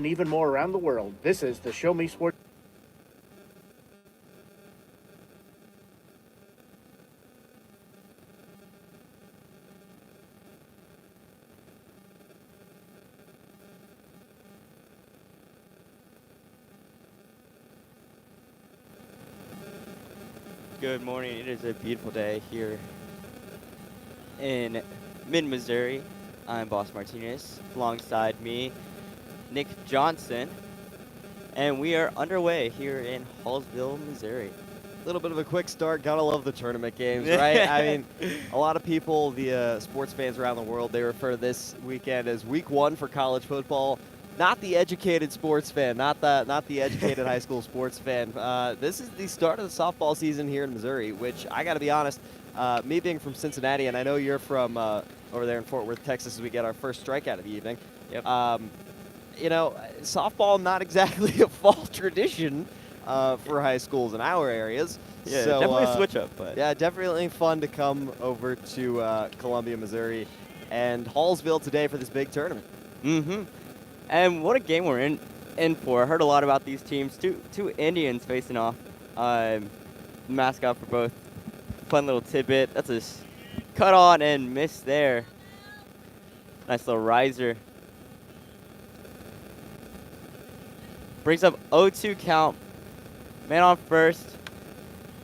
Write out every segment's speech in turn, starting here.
and even more around the world. This is the Show Me Sports. Good morning. It is a beautiful day here in mid-Missouri. I'm Boss Martinez. Alongside me, Nick Johnson. And we are underway here in Hallsville, Missouri. A little bit of a quick start. Gotta love the tournament games, right? I mean, a lot of people, the sports fans around the world, they refer to this weekend as week one for college football. Not the educated sports fan, not the educated high school sports fan. This is the start of the softball season here in Missouri, which I got to be honest, me being from Cincinnati, and I know you're from over there in Fort Worth, Texas, as we get our first strikeout of the evening. Yep. Softball not exactly a fall tradition for high schools in our areas. Yeah, so, definitely a switch up. But yeah, definitely fun to come over to Columbia, Missouri, and Hallsville today for this big tournament. Mm-hmm. And what a game we're in for. I heard a lot about these teams. Two Indians facing off. Mascot for both. Fun little tidbit. That's a cut on and miss there. Nice little riser. Brings up 0-2 count. Man on first.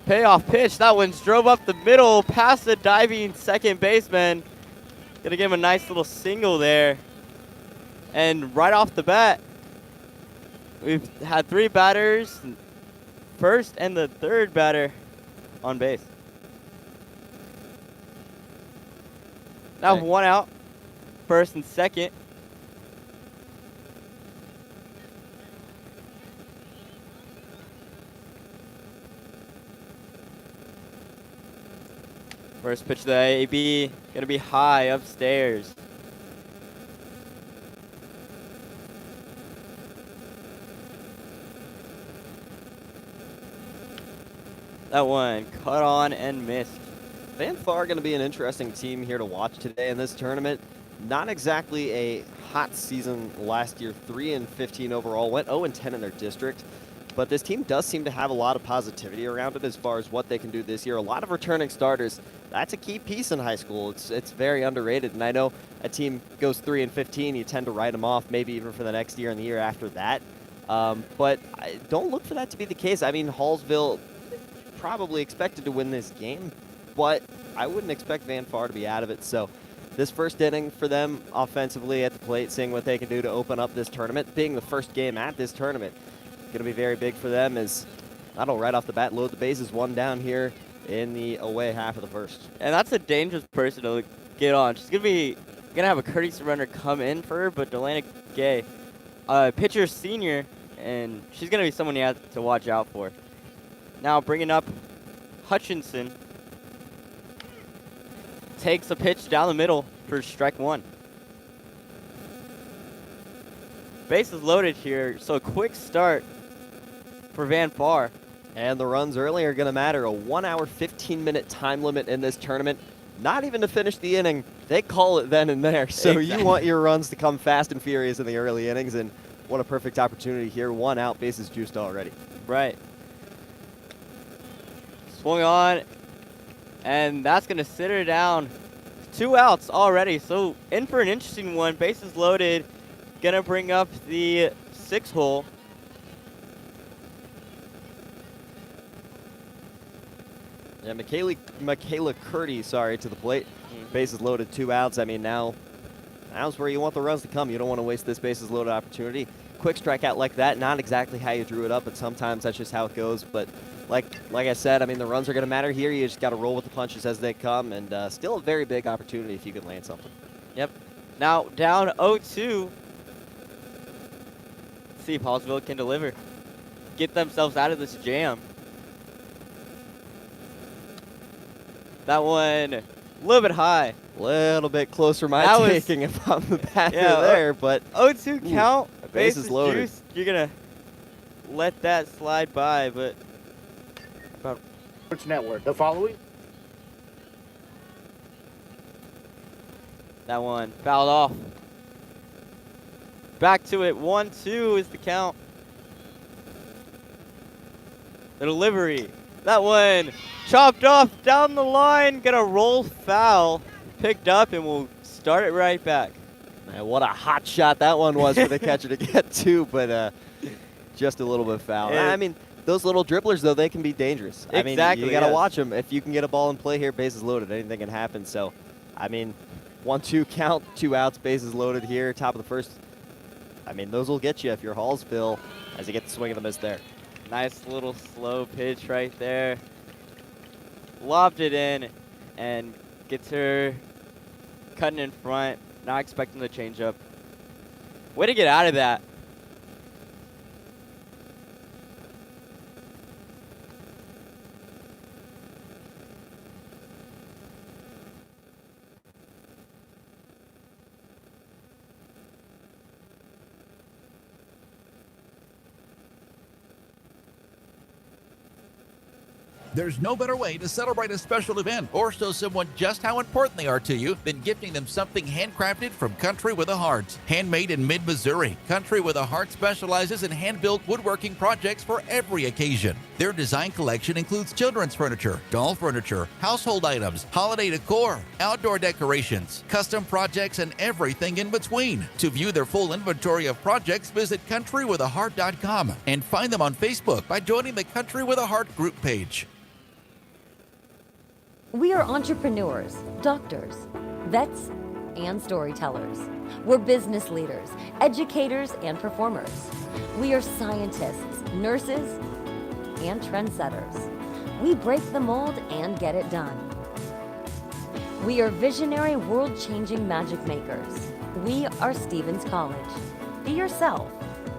Payoff pitch. That one's drove up the middle past the diving second baseman. Gonna give him a nice little single there. And right off the bat, we've had three batters, first and the third batter on base. Now one out, first and second. First pitch to the AB, gonna be high upstairs. That one cut on and missed. Van Far going to be an interesting team here to watch today in this tournament. Not exactly a hot season last year, 3-15 overall, went 0-10 in their district. But this team does seem to have a lot of positivity around it as far as what they can do this year. A lot of returning starters. That's a key piece in high school. It's very underrated. And I know a team goes 3-15, you tend to write them off, maybe even for the next year and the year after that. But I don't look for that to be the case. I mean, Hallsville probably expected to win this game, but I wouldn't expect Van Far to be out of it. So this first inning for them offensively at the plate, seeing what they can do to open up this tournament, being the first game at this tournament, going to be very big for them as that'll right off the bat load the bases, one down here in the away half of the first. And that's a dangerous person to get on. She's gonna have a courtesy runner come in for her, but Delana Gay, pitcher senior, and she's gonna be someone you have to watch out for. Now bringing up Hutchinson. Takes a pitch down the middle for strike one. Bases loaded here, so a quick start for Van Far. And the runs early are going to matter. A 1 hour, 15-minute time limit in this tournament. Not even to finish the inning. They call it then and there. So exactly. You want your runs to come fast and furious in the early innings. And what a perfect opportunity here. 1 out, bases juiced already. Right. Swung on, and that's going to sit her down. 2 outs already, so in for an interesting one. Bases loaded. Going to bring up the 6 hole. Yeah, Michaela Curdy, to the plate. Bases loaded, 2 outs. I mean, now's where you want the runs to come. You don't want to waste this bases loaded opportunity. Quick strikeout like that, not exactly how you drew it up, but sometimes that's just how it goes. But like I said, I mean, the runs are going to matter here. You just got to roll with the punches as they come, and still a very big opportunity if you can land something. Yep. Now down 0-2. See if Hallsville can deliver. Get themselves out of this jam. That one a little bit high. Little bit closer my That was- taking if I'm the batter Yeah, there, but 0-2 count. bases loaded. Juiced. You're going to let that slide by, but Sports Network. The following. that one fouled off. Back to it. 1-2 is the count. The delivery. That one chopped off down the line. Gonna roll foul. Picked up, and we'll start it right back. Man, what a hot shot that one was for the catcher to get to, but just a little bit foul. I mean, those little dribblers, though, they can be dangerous. Exactly, I mean, you got to watch them. If you can get a ball in play here, bases loaded, anything can happen. So, I mean, 1-2 count, 2 outs, bases loaded here, top of the first. I mean, those will get you if you're Hallsville as you get the swing of the miss there. Nice little slow pitch right there. Lobbed it in and gets her cutting in front. Not expecting the changeup. Way to get out of that. There's no better way to celebrate a special event or show someone just how important they are to you than gifting them something handcrafted from Country with a Heart. Handmade in mid-Missouri, Country with a Heart specializes in hand-built woodworking projects for every occasion. Their design collection includes children's furniture, doll furniture, household items, holiday decor, outdoor decorations, custom projects, and everything in between. To view their full inventory of projects, visit countrywithaheart.com and find them on Facebook by joining the Country with a Heart group page. We are entrepreneurs, doctors, vets, and storytellers. We're business leaders, educators, and performers. We are scientists, nurses, and trendsetters. We break the mold and get it done. We are visionary, world-changing magic makers. We are Stevens College. Be yourself.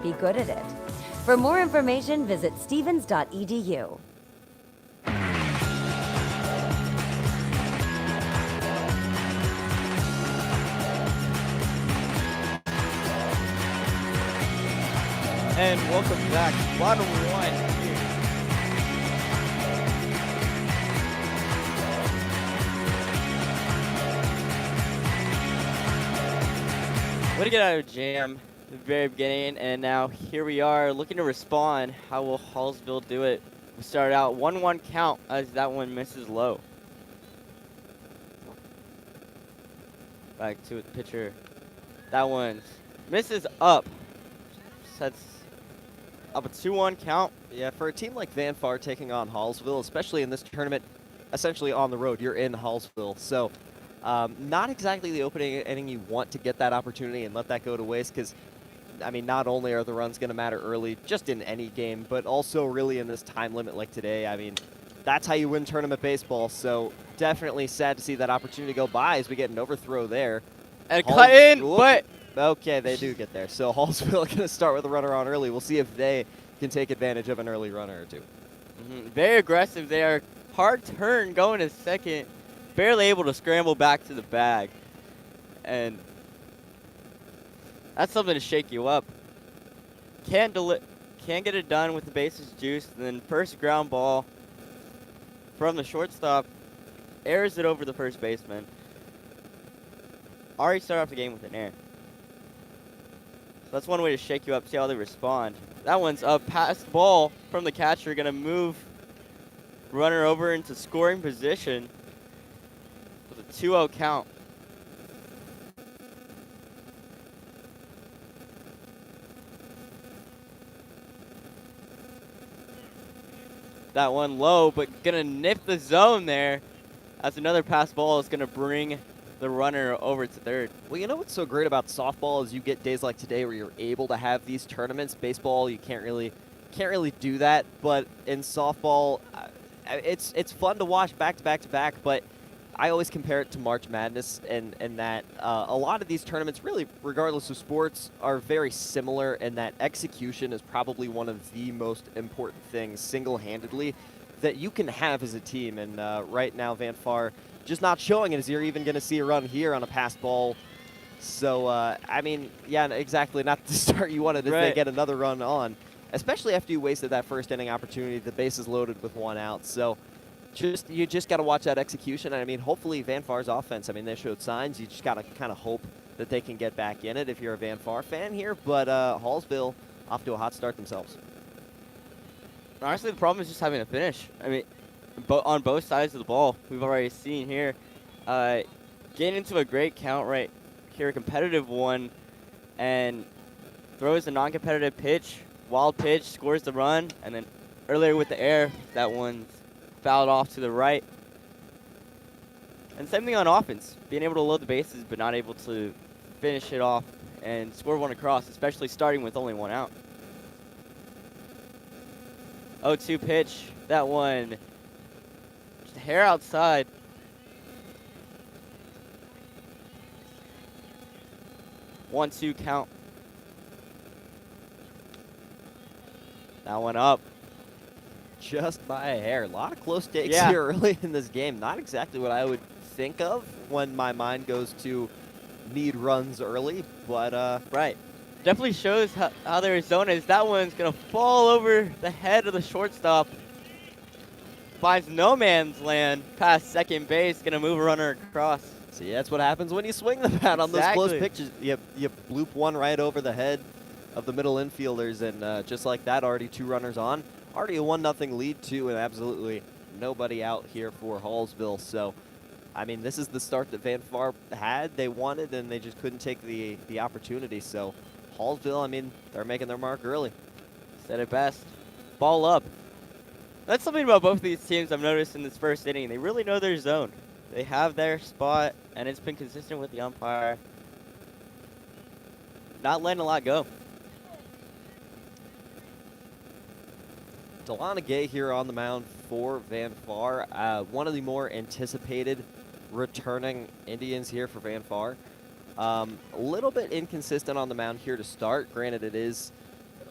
Be good at it. For more information, visit stevens.edu. And welcome back. Bottom one here. Way to get out of jam at the very beginning, and now here we are looking to respond. How will Hallsville do it? We started out 1-1 count as that one misses low. Back to the pitcher. That one misses up. Sets up a 2-1 count. Yeah, for a team like Van Far taking on Hallsville, especially in this tournament, essentially on the road, you're in Hallsville. So not exactly the opening inning you want to get that opportunity and let that go to waste because, I mean, not only are the runs going to matter early, just in any game, but also really in this time limit like today. I mean, that's how you win tournament baseball. So definitely sad to see that opportunity go by as we get an overthrow there. And cut in, but... Okay, they do get there. So Hallsville going to start with a runner on early. We'll see if they can take advantage of an early runner or two. Very aggressive there. Hard turn going to second. Barely able to scramble back to the bag. And that's something to shake you up. Can't get it done with the bases juiced. And then first ground ball from the shortstop. Airs it over the first baseman. Already started off the game with an air. So that's one way to shake you up, see how they respond. That one's up past ball from the catcher, gonna move runner over into scoring position with a 2-0 count. That one low, but gonna nip the zone there. That's another pass ball is gonna bring the runner over to third. Well, you know what's so great about softball is you get days like today where you're able to have these tournaments. Baseball, you can't really do that, but in softball, it's fun to watch back to back to back. But I always compare it to March Madness, and that a lot of these tournaments, really, regardless of sports, are very similar. And that execution is probably one of the most important things, single-handedly, that you can have as a team. And right now, Van Far just not showing it as you're even going to see a run here on a pass ball. So, I mean, yeah, exactly. Not the start you wanted as they get another run on, especially after you wasted that first inning opportunity. The bases loaded with 1 out. So you just got to watch that execution. And, I mean, hopefully Van Far's offense, I mean, they showed signs. You just got to kind of hope that they can get back in it if you're a Van Far fan here. But Hallsville off to a hot start themselves. Honestly, the problem is just having a finish. I mean, on both sides of the ball, we've already seen here. Getting into a great count right here, a competitive one, and throws a non-competitive pitch, wild pitch, scores the run, and then earlier with the air, that one's fouled off to the right. And same thing on offense, being able to load the bases but not able to finish it off and score one across, especially starting with only one out. 0-2 pitch, that one just a hair outside. One, two count. That one up. Just by a hair. A lot of close takes Yeah. here early in this game. Not exactly what I would think of when my mind goes to need runs early, but Right. Definitely shows how their zone is. That one's going to fall over the head of the shortstop. Finds no man's land past second base. Going to move a runner across. see, that's what happens when you swing the bat on those close Exactly. pitches. You bloop one right over the head of the middle infielders, and just like that, already 2 runners on. Already a 1-0 lead, too, and absolutely nobody out here for Hallsville. So, I mean, this is the start that Van Far had, they wanted, and they just couldn't take the opportunity. So, Hallsville, I mean, they're making their mark early. Said it best. Ball up. That's something about both of these teams I've noticed in this first inning. They really know their zone. They have their spot, and it's been consistent with the umpire. Not letting a lot go. Delana Gay here on the mound for Van Far. One of the more anticipated returning Indians here for Van Far. A little bit inconsistent on the mound here to start. Granted, it is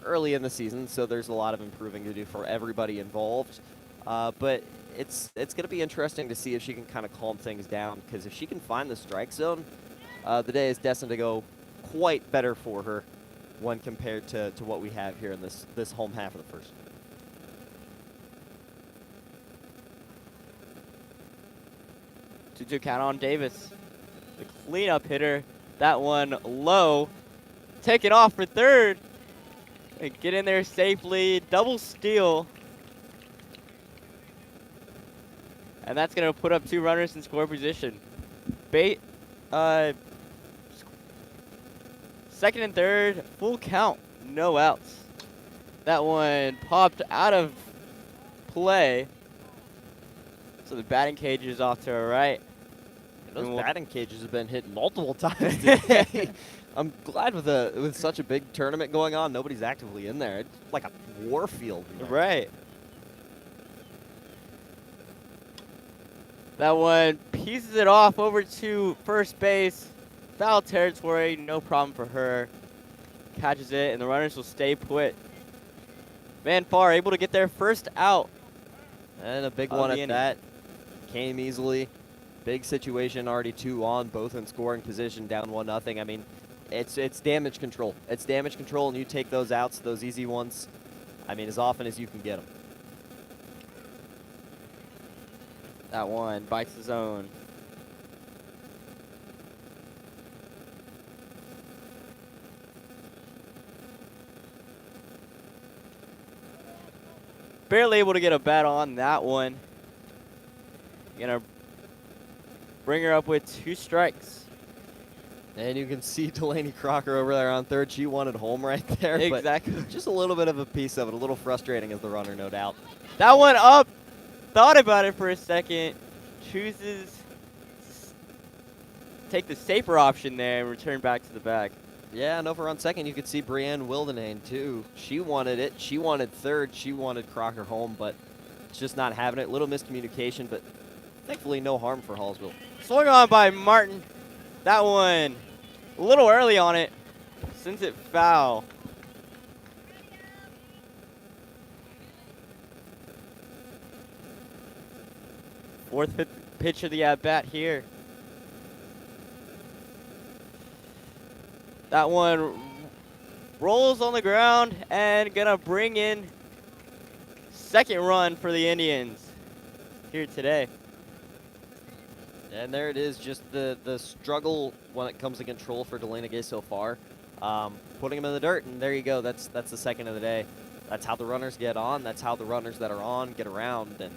early in the season, so there's a lot of improving to do for everybody involved. But it's going to be interesting to see if she can kind of calm things down, because if she can find the strike zone, the day is destined to go quite better for her when compared to what we have here in this home half of the first. 2-2 count on Davis. The cleanup hitter. That one low. Take it off for third. And get in there safely. Double steal. And that's going to put up 2 runners in score position. Second and third, full count, no outs. That one popped out of play. So the batting cage is off to our right. Those batting cages have been hit multiple times today. I'm glad with such a big tournament going on, nobody's actively in there. It's like a war field. Right. That one pieces it off over to first base. Foul territory, no problem for her. Catches it, and the runners will stay put. Van Far able to get their first out. And a big Of one the at inning. that. Came easily. Big situation, already 2 on, both in scoring position, down 1-0. I mean, it's damage control. It's damage control, and you take those outs, those easy ones, I mean, as often as you can get them. That one bites the zone. Barely able to get a bat on that one. Gonna bring her up with 2 strikes. And you can see Delaney Crocker over there on third. She wanted home right there. Exactly. But just a little bit of a piece of it. A little frustrating as the runner, no doubt. That one up. Thought about it for a second. Chooses to take the safer option there and return back to the bag. Yeah, and over on second, you could see Brienne Wildenhain, too. She wanted it. She wanted third. She wanted Crocker home, but it's just not having it. Little miscommunication, but thankfully no harm for Hallsville. Swung on by Martin. That one a little early on it. Sends it foul. Fourth pitch of the at-bat here. That one rolls on the ground and gonna bring in second run for the Indians here today. And there it is, just the struggle when it comes to control for Delana Gay so far. Putting him in the dirt, and there you go. That's the second of the day. That's how the runners get on. That's how the runners that are on get around. And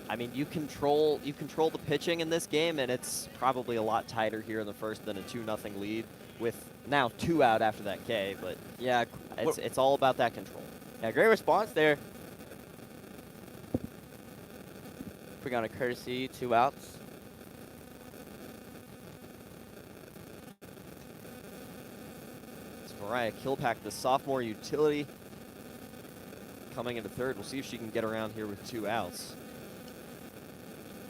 I mean, you control the pitching in this game, and it's probably a lot tighter here in the first than a 2-0 lead with now 2 out after that K. But Yeah, it's all about that control. yeah, great response there. Bring on a courtesy, 2 outs. It's Mariah Kilpack, the sophomore utility, coming into third. We'll see if she can get around here with 2 outs.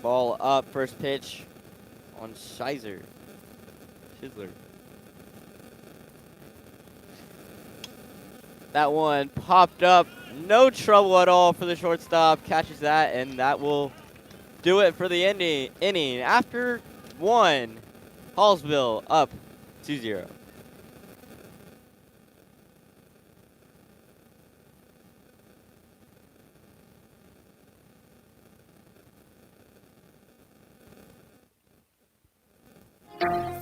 Ball up, first pitch on Schizler. That one popped up. No trouble at all for the shortstop. Catches that, and that will do it for the inning. After 1, Hallsville up 2-0.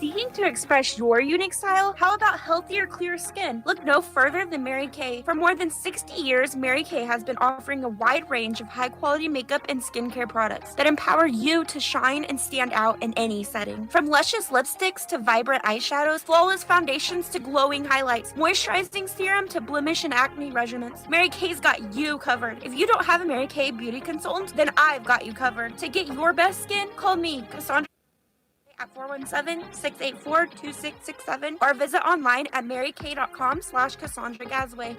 Seeking to express your unique style? How about healthier, clear skin? Look no further than Mary Kay. For more than 60 years, Mary Kay has been offering a wide range of high-quality makeup and skincare products that empower you to shine and stand out in any setting. From luscious lipsticks to vibrant eyeshadows, flawless foundations to glowing highlights, moisturizing serum to blemish and acne regimens, Mary Kay's got you covered. If you don't have a Mary Kay beauty consultant, then I've got you covered. To get your best skin, call me, Cassandra, at 417-684-2667 or visit online at marykay.com/Cassandra Gasway.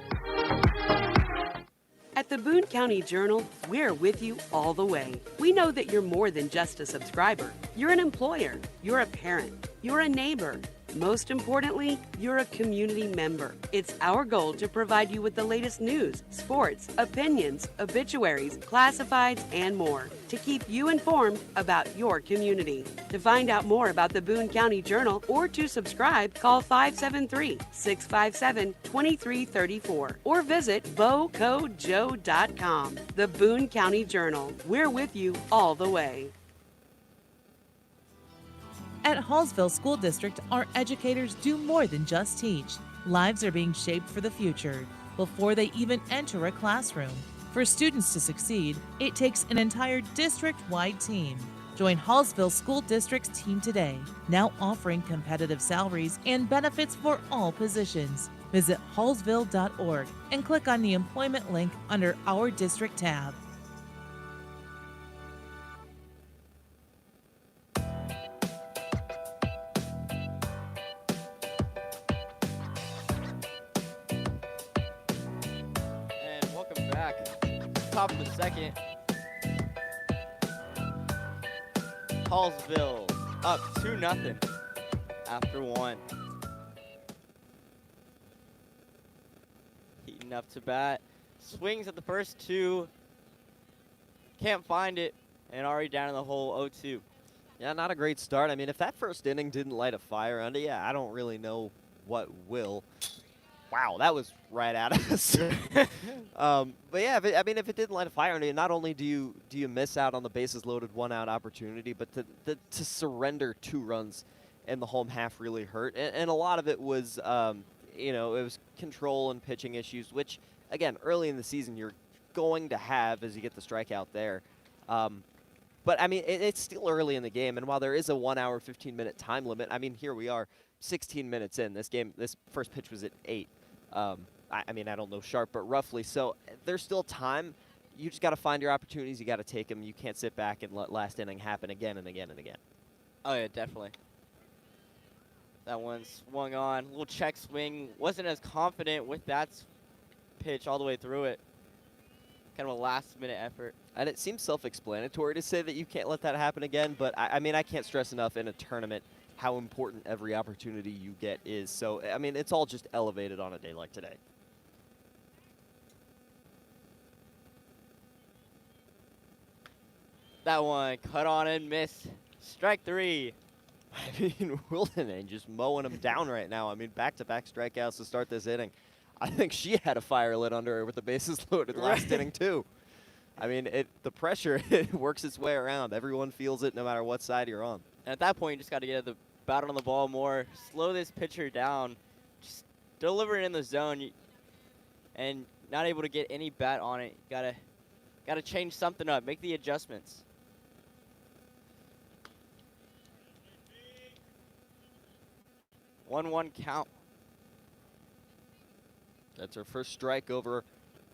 At the Boone County Journal, we're with you all the way. We know that you're more than just a subscriber. You're an employer, you're a parent, you're a neighbor. Most importantly, you're a community member. It's our goal to provide you with the latest news, sports, opinions, obituaries, classifieds, and more to keep you informed about your community. To find out more about the Boone County Journal or to subscribe, call 573-657-2334 or visit bocojoe.com. The Boone County Journal. We're with you all the way. At Hallsville School District, our educators do more than just teach. Lives are being shaped for the future before they even enter a classroom. For students to succeed, it takes an entire district-wide team. Join Hallsville School District's team today, now offering competitive salaries and benefits for all positions. Visit hallsville.org and click on the employment link under our district tab. Top of the second. Hallsville up 2-0 after 1. Heating up to bat. Swings at the first 2. Can't find it. And already down in the hole 0-2. Yeah, not a great start. I mean, if that first inning didn't light a fire under you, I don't really know what will. Wow, that was right at us. But yeah, if it didn't light a fire under you, not only do you miss out on the bases loaded 1-out opportunity, but to surrender 2 runs in the home half really hurt. And a lot of it was, it was control and pitching issues, which again, early in the season you're going to have as you get the strikeout there. But I mean, it's still early in the game, and while there is a 1 hour 15-minute time limit, I mean, here we are, 16 minutes in. This first pitch was at 8. I don't know sharp, but roughly. So there's still time. You just got to find your opportunities. You got to take them. You can't sit back and let last inning happen again and again and again. Oh, yeah, definitely. That one swung on. Little check swing. Wasn't as confident with that pitch all the way through it. Kind of a last-minute effort. And it seems self-explanatory to say that you can't let that happen again, but I can't stress enough in a tournament how important every opportunity you get is. So, I mean, it's all just elevated on a day like today. That one cut on and missed. Strike 3. I mean, Wildenhain just mowing him down right now. I mean, back-to-back strikeouts to start this inning. I think she had a fire lit under her with the bases loaded last inning, too. I mean, the pressure, it works its way around. Everyone feels it no matter what side you're on. And at that point, you just got to get the bat on the ball more, slow this pitcher down, just deliver it in the zone, and not able to get any bat on it. Gotta change something up, make the adjustments. One count. That's her first strike over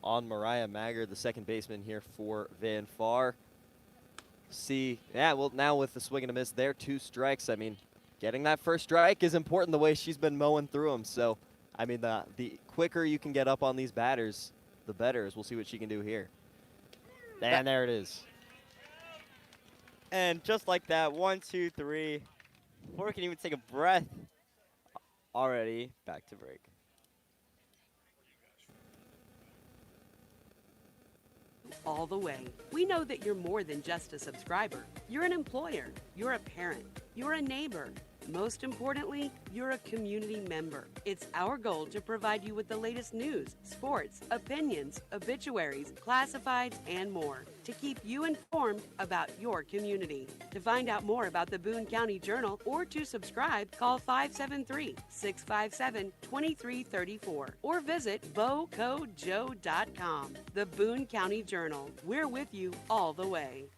on Mariah Maggard, the second baseman here for Van Far. Well, now with the swing and a miss there, 2 strikes. I mean, getting that first strike is important the way she's been mowing through them. So, I mean, the quicker you can get up on these batters, the better. As we'll see what she can do here. And there it is. And just like that, 1, 2, 3. Before we can even take a breath, already back to break. All the way. We know that you're more than just a subscriber. You're an employer, you're a parent, you're a neighbor. Most importantly, you're a community member. It's our goal to provide you with the latest news, sports, opinions, obituaries, classifieds, and more to keep you informed about your community. To find out more about the Boone County Journal or to subscribe, call 573-657-2334 or visit bocojoe.com. The Boone County Journal. We're with you all the way.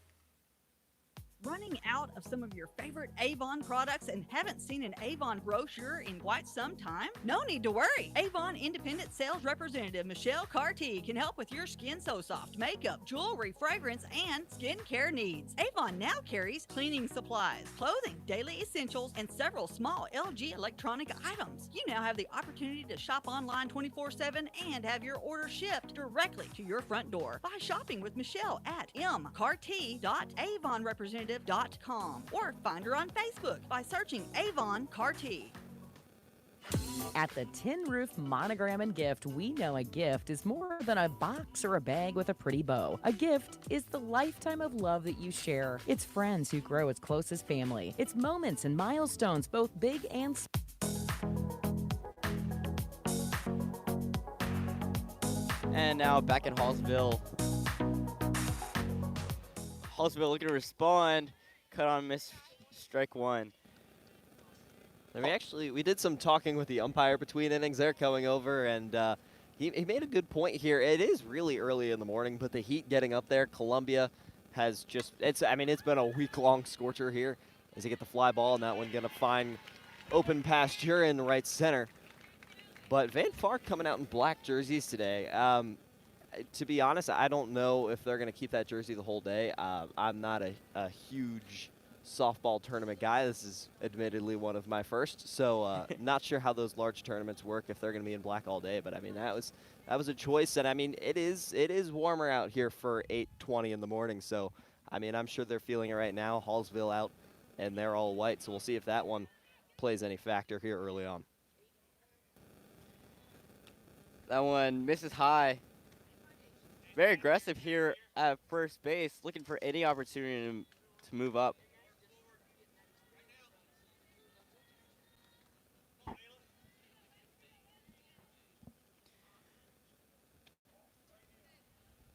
Running out of some of your favorite Avon products and haven't seen an Avon brochure in quite some time? No need to worry. Avon Independent Sales Representative Michelle Carty can help with your Skin So Soft makeup, jewelry, fragrance, and skincare needs. Avon now carries cleaning supplies, clothing, daily essentials, and several small LG electronic items. You now have the opportunity to shop online 24/7 and have your order shipped directly to your front door by shopping with Michelle at mcarty.avonrepresentative.com or find her on Facebook by searching Avon Carty. At the Tin Roof Monogram and Gift, we know a gift is more than a box or a bag with a pretty bow. A gift is the lifetime of love that you share. It's friends who grow as close as family. It's moments and milestones, both big and small. And now back at Hallsville. Hallsville looking to respond. Cut on miss, strike 1. And we did some talking with the umpire between innings there coming over, and he made a good point here. It is really early in the morning, but the heat getting up there, Columbia has it's been a week-long scorcher here as they get the fly ball, and that one going to find open pasture in right center. But Van Far coming out in black jerseys today. To be honest, I don't know if they're going to keep that jersey the whole day. I'm not a huge softball tournament guy. This is admittedly one of my first, so not sure how those large tournaments work if they're going to be in black all day. But I mean, that was a choice, and I mean, it is warmer out here for 8:20 in the morning. So I mean, I'm sure they're feeling it right now. Hallsville out, and they're all white. So we'll see if that one plays any factor here early on. That one misses high. Very aggressive here at first base, looking for any opportunity to move up.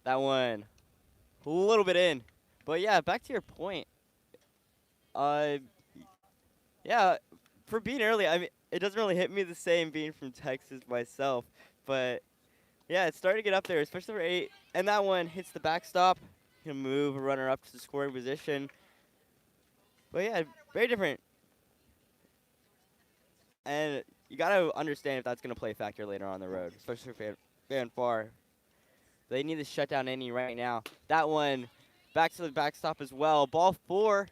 That one, a little bit in. But yeah, back to your point. Yeah, for being early, I mean, it doesn't really hit me the same being from Texas myself, but yeah, it's starting to get up there, especially for 8. And that one hits the backstop. Can move a runner up to the scoring position. But yeah, very different. And you got to understand if that's going to play a factor later on the road, especially for Van Far. They need to shut down any right now. That one back to the backstop as well. Ball 4,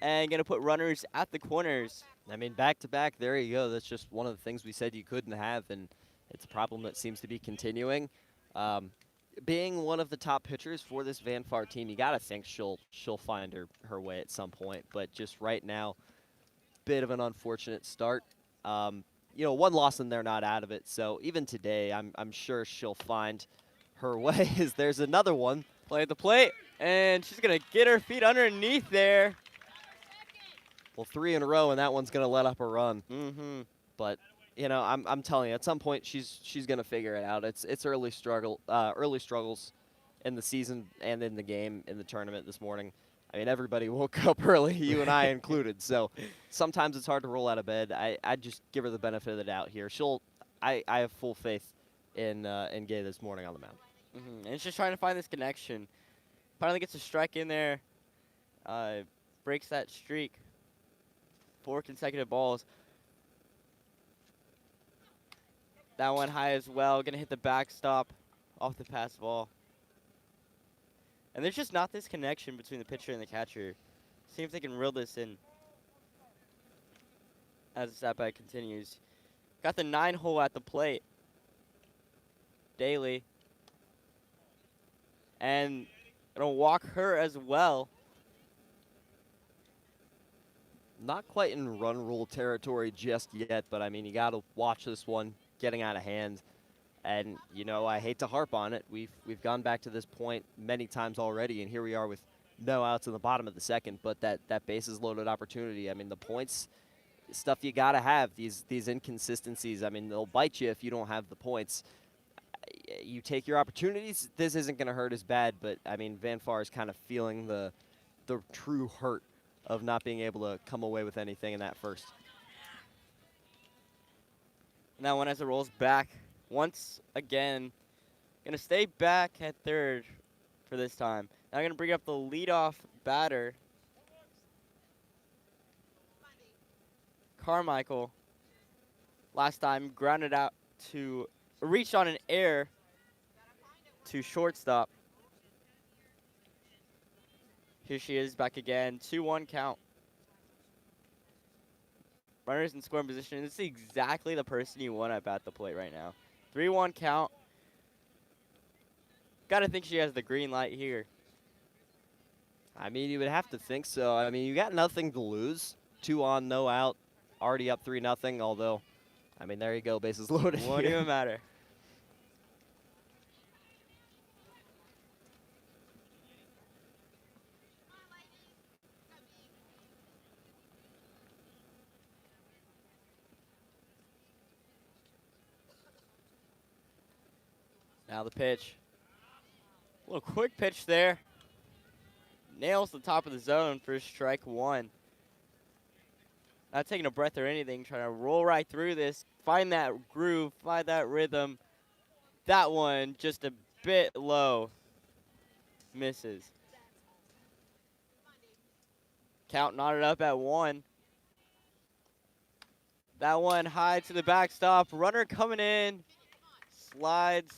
and going to put runners at the corners. I mean, back-to-back, there you go. That's just one of the things we said you couldn't have, and it's a problem that seems to be continuing. Being one of the top pitchers for this Van Far team, you got to think she'll find her way at some point. But just right now, bit of an unfortunate start. One loss and they're not out of it. So even today, I'm sure she'll find her way. There's another one. Play at the plate, and she's going to get her feet underneath there. Well, 3 in a row, and that one's going to let up a run. Mm-hmm. But I'm telling you, at some point she's going to figure it out. It's early struggles in the season and in the game in the tournament this morning. I mean, everybody woke up early, you and I included. So sometimes it's hard to roll out of bed. I just give her the benefit of the doubt here. I have full faith in Gay this morning on the mound. And it's just trying to find this connection. Finally gets a strike in there. Breaks that streak. 4 consecutive balls. That one high as well. Gonna hit the backstop off the pass ball. And there's just not this connection between the pitcher and the catcher. See if they can reel this in as the at bat continues. Got the 9-hole at the plate. Daly. And gonna walk her as well. Not quite in run rule territory just yet, but I mean, you got to watch this one getting out of hand. And, you know, I hate to harp on it. We've gone back to this point many times already, and here we are with no outs in the bottom of the second, but that bases loaded opportunity. I mean, the points, stuff you got to have, these inconsistencies. I mean, they'll bite you if you don't have the points. You take your opportunities, this isn't going to hurt as bad, but, I mean, Van Far is kind of feeling the true hurt of not being able to come away with anything in that first. And that one as it rolls back once again. Gonna stay back at third for this time. Now I'm gonna bring up the leadoff batter, Carmichael. Last time grounded out to reach on an air to shortstop. Here she is back again. 2-1 count. Runners in scoring position. This is exactly the person you want up at the plate right now. 3-1 count. Gotta think she has the green light here. I mean, you would have to think so. I mean, you got nothing to lose. 2 on, no out. Already up 3-0, although, I mean, there you go, bases loaded. Won't even matter. Now the pitch. A little quick pitch there. Nails the top of the zone for strike 1. Not taking a breath or anything, trying to roll right through this, find that groove, find that rhythm. That one just a bit low. Misses. Count knotted up at 1. That one high to the backstop. Runner coming in. Slides.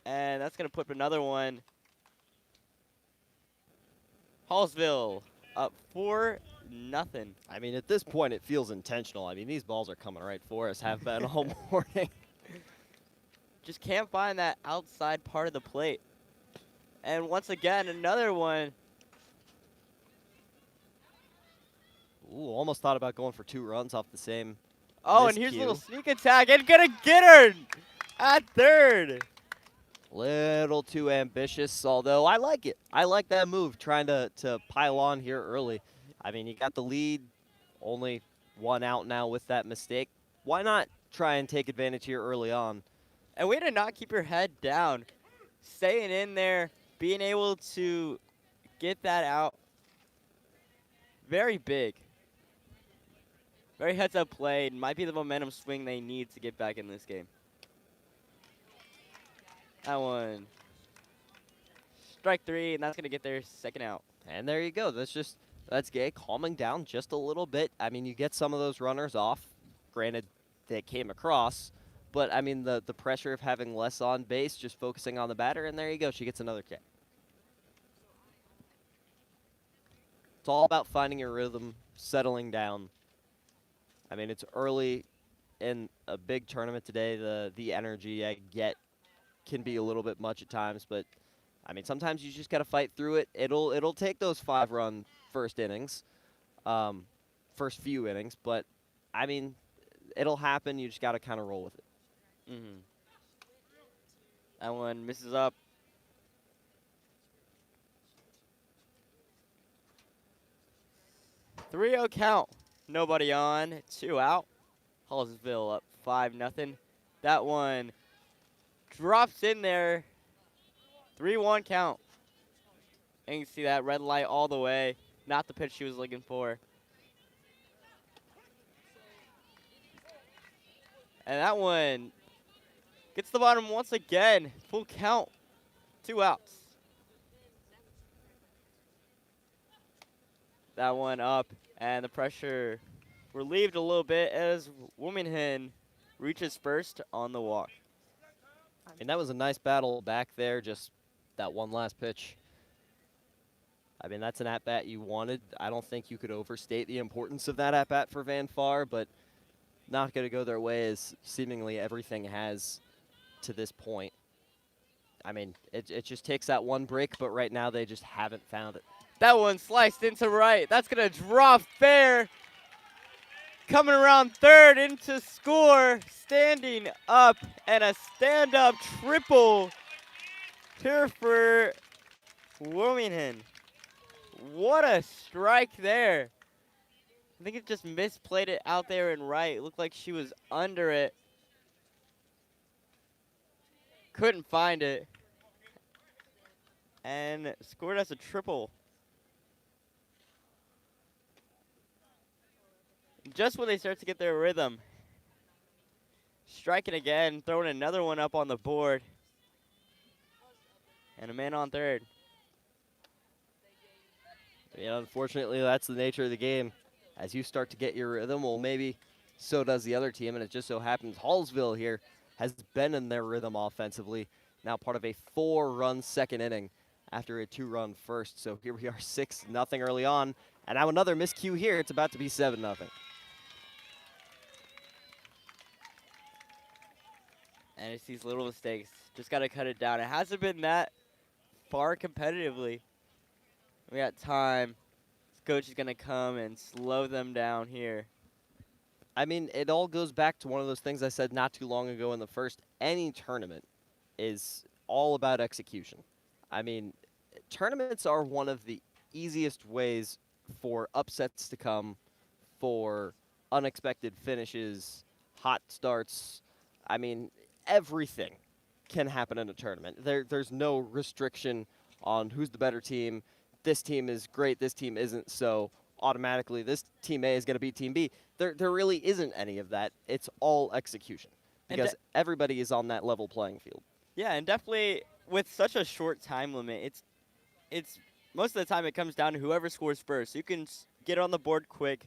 And that's going to put another one. Hallsville up 4-0. I mean, at this point, it feels intentional. I mean, these balls are coming right for us, have been all morning. Just can't find that outside part of the plate. And once again, another one. Ooh, almost thought about going for 2 runs off the same. Oh, and here's a little sneak attack. And gonna get her at third. Little too ambitious, although I like it. I like that move, trying to pile on here early. I mean, you got the lead, only 1 out now with that mistake. Why not try and take advantage here early on? And way to not keep your head down. Staying in there, being able to get that out. Very big. Very heads-up play. Might be the momentum swing they need to get back in this game. That one. Strike 3, and that's going to get their second out. And there you go. That's Gay calming down just a little bit. I mean, you get some of those runners off. Granted, they came across. But, I mean, the pressure of having less on base, just focusing on the batter, and there you go. She gets another K. It's all about finding your rhythm, settling down. I mean, it's early in a big tournament today. The energy I get can be a little bit much at times, but I mean, sometimes you just got to fight through it. It'll take those 5-run first innings, first few innings, but I mean, it'll happen. You just got to kind of roll with it. That one misses up. Three-0 count. Nobody on. 2 out. Hallsville up 5-0. That one drops in there. 3-1 count. And you can see that red light all the way. Not the pitch she was looking for. And that one gets the bottom once again. Full count. 2 outs. That one up, and the pressure relieved a little bit as Wilmington reaches first on the walk. And that was a nice battle back there, just that one last pitch. I mean, that's an at-bat you wanted. I don't think you could overstate the importance of that at-bat for Van Far, but not going to go their way as seemingly everything has to this point. I mean, it just takes that one break, but right now they just haven't found it. That one sliced into right. That's going to drop fair. Coming around third into score. Standing up, and a stand-up triple here for Wilmington. What a strike there. I think it just misplayed it out there in right. It looked like she was under it. Couldn't find it. And scored as a triple. Just when they start to get their rhythm. Striking again, throwing another one up on the board. And a man on third. Yeah, unfortunately, that's the nature of the game. As you start to get your rhythm, well, maybe so does the other team, and it just so happens Hallsville here has been in their rhythm offensively. Now part of a 4-run second inning after a 2-run first. So here we are 6-0 early on, and now another miscue here. It's about to be 7-0. And it's these little mistakes. Just got to cut it down. It hasn't been that far competitively. We got time. This coach is going to come and slow them down here. I mean, it all goes back to one of those things I said not too long ago in the first. Any tournament is all about execution. I mean, tournaments are one of the easiest ways for upsets to come, for unexpected finishes, hot starts. I mean, everything can happen in a tournament. There's no restriction on who's the better team. This team is great, this team isn't, so automatically this team A is going to beat team B. There really isn't any of that. It's all execution because everybody is on that level playing field. Yeah, and definitely with such a short time limit, it's most of the time it comes down to whoever scores first. You can get on the board quick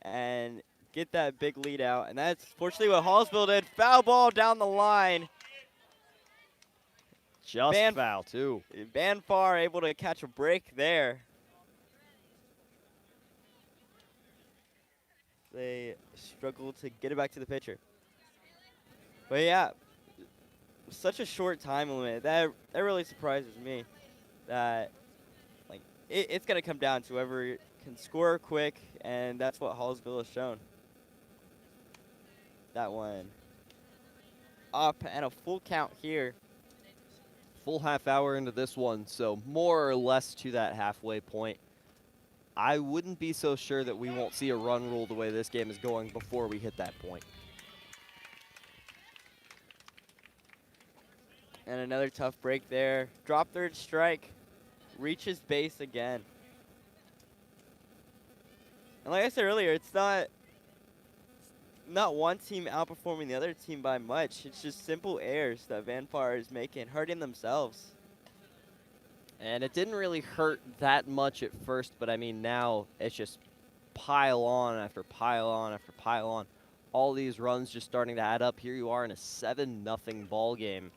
and get that big lead out, and that's fortunately what Hallsville did. Foul ball down the line. Just foul, too. Van Far able to catch a break there. They struggle to get it back to the pitcher. But yeah, such a short time limit. That really surprises me. That it's gonna come down to whoever can score quick, and that's what Hallsville has shown. That one up and a full count here. Full half hour into this one, so more or less to that halfway point. I wouldn't be so sure that we won't see a run rule the way this game is going before we hit that point. And another tough break there. Drop third strike. Reaches base again. And like I said earlier, it's not one team outperforming the other team by much. It's just simple errors that Van Far is making, hurting themselves. And it didn't really hurt that much at first, but I mean now it's just pile on after pile on after pile on. All these runs just starting to add up. Here you are in a 7-0 ball game.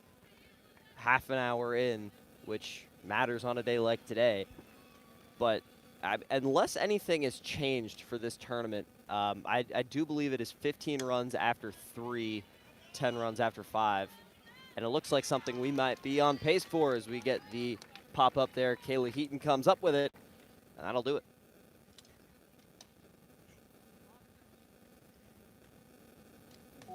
Half an hour in, which matters on a day like today. But unless anything has changed for this tournament, I do believe it is 15 runs after 3, 10 runs after 5. And it looks like something we might be on pace for as we get the pop up there. Kayla Heaton comes up with it, and that'll do it.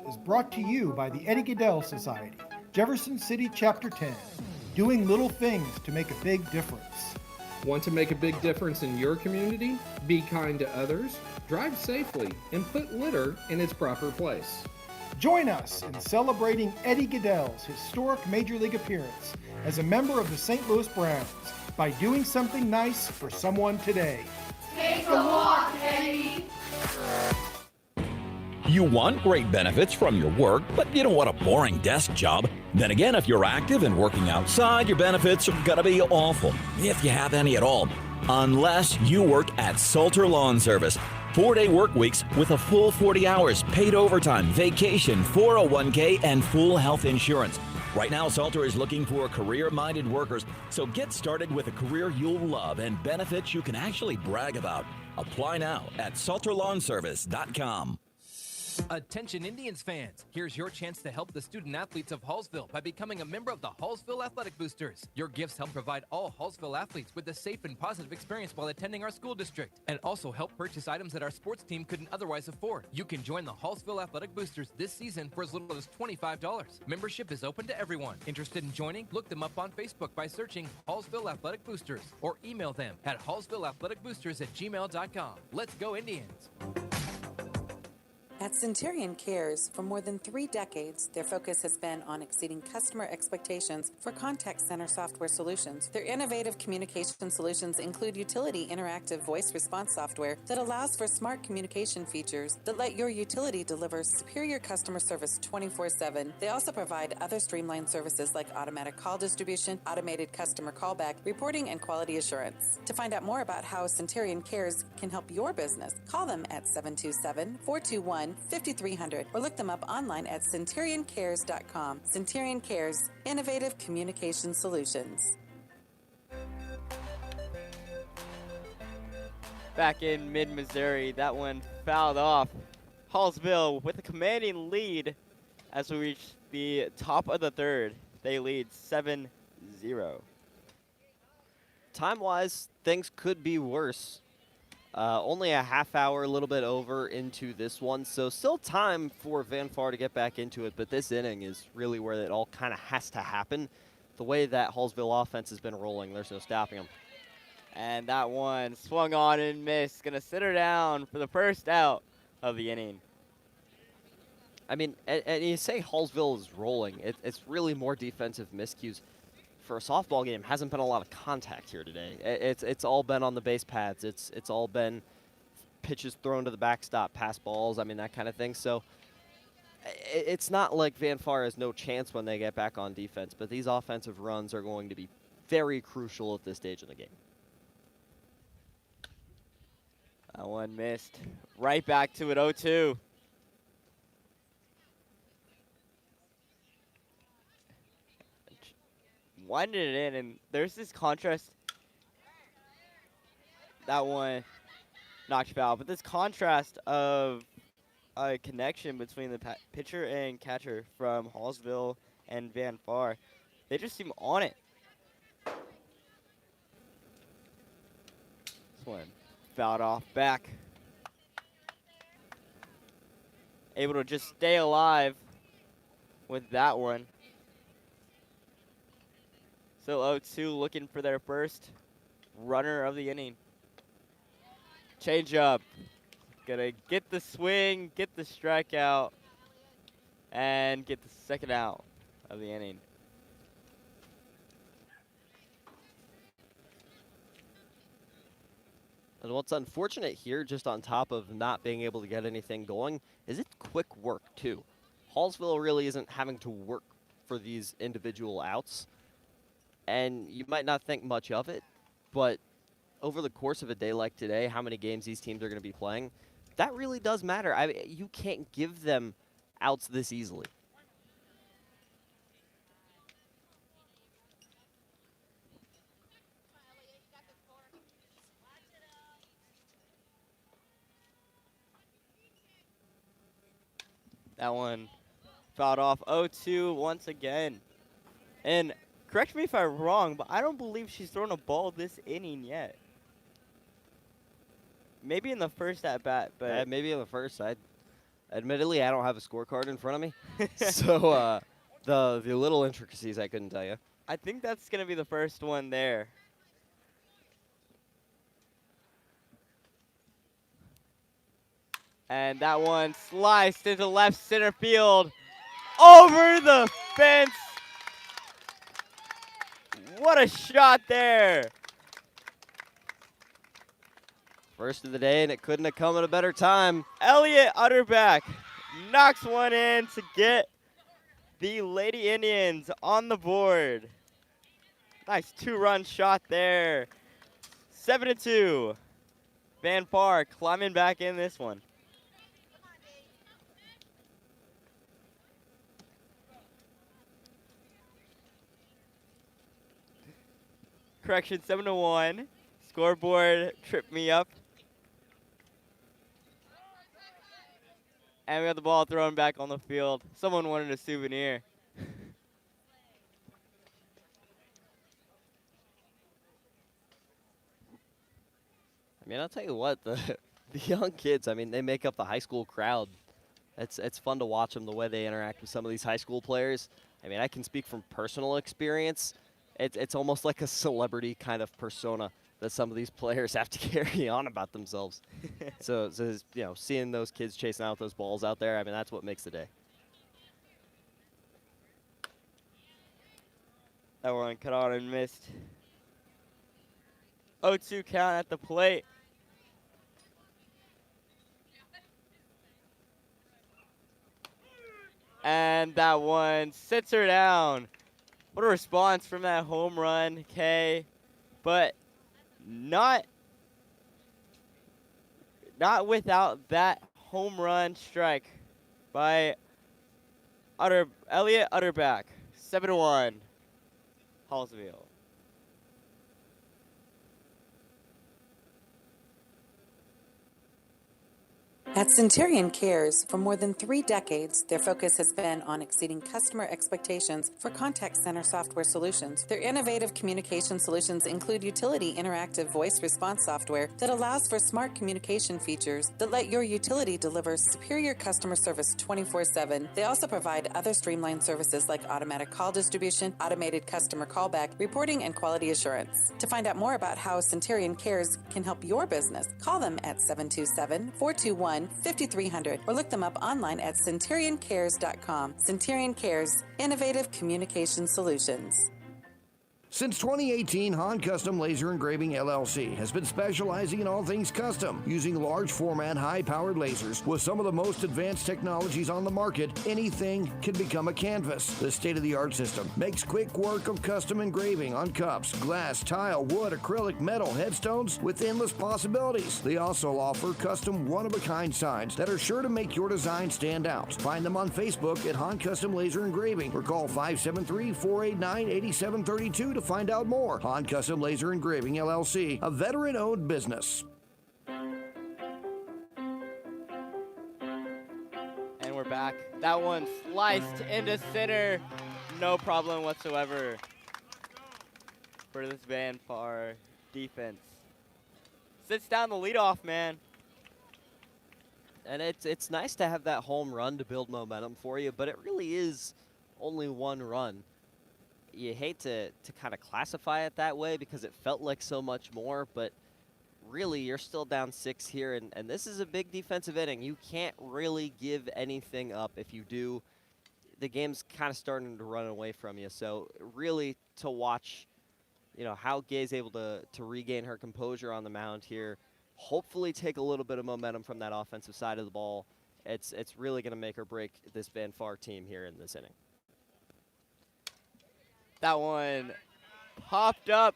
Is brought to you by the Eddie Gaedel Society, Jefferson City Chapter 10, doing little things to make a big difference. Want to make a big difference in your community? Be kind to others, drive safely, and put litter in its proper place. Join us in celebrating Eddie Gaedel's historic Major League appearance as a member of the St. Louis Browns by doing something nice for someone today. Take a walk, Eddie. You want great benefits from your work, but you don't want a boring desk job. Then again, if you're active and working outside, your benefits are gonna be awful, if you have any at all. Unless you work at Salter Lawn Service. 4-day work weeks with a full 40 hours, paid overtime, vacation, 401k, and full health insurance. Right now, Salter is looking for career-minded workers, so get started with a career you'll love and benefits you can actually brag about. Apply now at salterlawnservice.com. Attention Indians fans, here's your chance to help the student athletes of Hallsville by becoming a member of the Hallsville Athletic Boosters. Your gifts help provide all Hallsville athletes with a safe and positive experience while attending our school district, and also help purchase items that our sports team couldn't otherwise afford. You can join the Hallsville Athletic Boosters this season for as little as $25. Membership is open to everyone. Interested in joining? Look them up on Facebook by searching Hallsville Athletic Boosters or email them at hallsvilleathleticboosters@gmail.com. Let's go Indians! At Centurion Cares, for more than 3 decades, their focus has been on exceeding customer expectations for contact center software solutions. Their innovative communication solutions include utility interactive voice response software that allows for smart communication features that let your utility deliver superior customer service 24/7. They also provide other streamlined services like automatic call distribution, automated customer callback, reporting, and quality assurance. To find out more about how Centurion Cares can help your business, call them at 727-421-5300 or look them up online at centurioncares.com. Centurion Cares, innovative communication solutions. Back in mid-Missouri, that one fouled off. Hallsville with a commanding lead as we reach the top of the third. They lead 7-0. Time-wise, things could be worse. Only a half hour, a little bit over into this one, so still time for Van Far to get back into it, but this inning is really where it all kind of has to happen. The way that Hallsville offense has been rolling, there's no stopping them. And that one swung on and missed. Gonna sit her down for the first out of the inning. I mean, and you say Hallsville is rolling. It's really more defensive miscues. For a softball game, hasn't been a lot of contact here today. It's all been on the base paths. It's all been pitches thrown to the backstop, pass balls, I mean, that kind of thing. So it's not like Van Far has no chance when they get back on defense, but these offensive runs are going to be very crucial at this stage of the game. That one missed. Right back to it, 0-2. Winded it in, and there's this contrast. That one knocked foul, but this contrast of a connection between the pitcher and catcher from Hallsville and Van Far, they just seem on it. This one fouled off back. Able to just stay alive with that one. So 0-2 looking for their first runner of the inning. Change up. Gonna get the swing, get the strikeout, and get the second out of the inning. And what's unfortunate here, just on top of not being able to get anything going, is it's quick work, too. Hallsville really isn't having to work for these individual outs. And you might not think much of it, but over the course of a day like today, how many games these teams are going to be playing, that really does matter. I mean, you can't give them outs this easily. That one fouled off 0-2 once again. And correct me if I'm wrong, but I don't believe she's thrown a ball this inning yet. Maybe in the first at bat, but maybe in the first. Admittedly, I don't have a scorecard in front of me, so the little intricacies I couldn't tell you. I think that's gonna be the first one there. And that one sliced into left center field, over the fence. What a shot there First of the day, and it couldn't have come at a better time. Elliott Utterback knocks one in to get the Lady Indians on the board. Nice 2-run shot there. 7-2. Van Far climbing back in this one. Correction, 7-1. Scoreboard tripped me up. And we got the ball thrown back on the field. Someone wanted a souvenir. I mean, I'll tell you what, the young kids, I mean, they make up the high school crowd. It's fun to watch them, the way they interact with some of these high school players. I mean, I can speak from personal experience. It's almost like a celebrity kind of persona that some of these players have to carry on about themselves. so, you know, seeing those kids chasing out those balls out there, I mean, that's what makes the day. That one cut on and missed. 0-2 count at the plate. And that one sits her down. What a response from that home run, Kay. But not without that home run strike by Elliott Utterback. 7-1, Hallsville. At Centurion Cares, for more than 3 decades, their focus has been on exceeding customer expectations for contact center software solutions. Their innovative communication solutions include utility interactive voice response software that allows for smart communication features that let your utility deliver superior customer service 24/7. They also provide other streamlined services like automatic call distribution, automated customer callback, reporting, and quality assurance. To find out more about how Centurion Cares can help your business, call them at 727-421-5300 or look them up online at centurioncares.com. Centurion Cares, innovative communication solutions. Since 2018, Han Custom Laser Engraving LLC has been specializing in all things custom. Using large format, high-powered lasers with some of the most advanced technologies on the market, anything can become a canvas. This state-of-the-art system makes quick work of custom engraving on cups, glass, tile, wood, acrylic, metal, headstones with endless possibilities. They also offer custom one-of-a-kind signs that are sure to make your design stand out. Find them on Facebook at Han Custom Laser Engraving or call 573-489-8732 to find out more. Han Custom Laser Engraving LLC, a veteran-owned business. And we're back. That one sliced into center. No problem whatsoever for this Van Far defense. Sits down the leadoff man. And it's nice to have that home run to build momentum for you, but it really is only one run. You hate to kind of classify it that way because it felt like so much more, but really you're still down 6 here, and this is a big defensive inning. You can't really give anything up. If you do, the game's kind of starting to run away from you. So really to watch, you know, how Gay's able to regain her composure on the mound here, hopefully take a little bit of momentum from that offensive side of the ball. It's really going to make or break this Van Far team here in this inning. That one popped up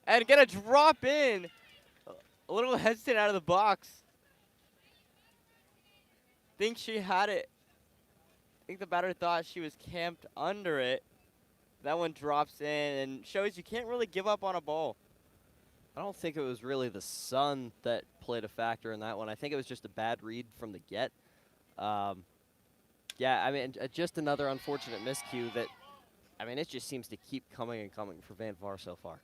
and gonna drop in. A little hesitant out of the box. Think she had it. I think the batter thought she was camped under it. That one drops in and shows you can't really give up on a ball. I don't think it was really the sun that played a factor in that one. I think it was just a bad read from the get. Yeah, I mean, just another unfortunate miscue that, I mean, it just seems to keep coming and coming for Van Far so far.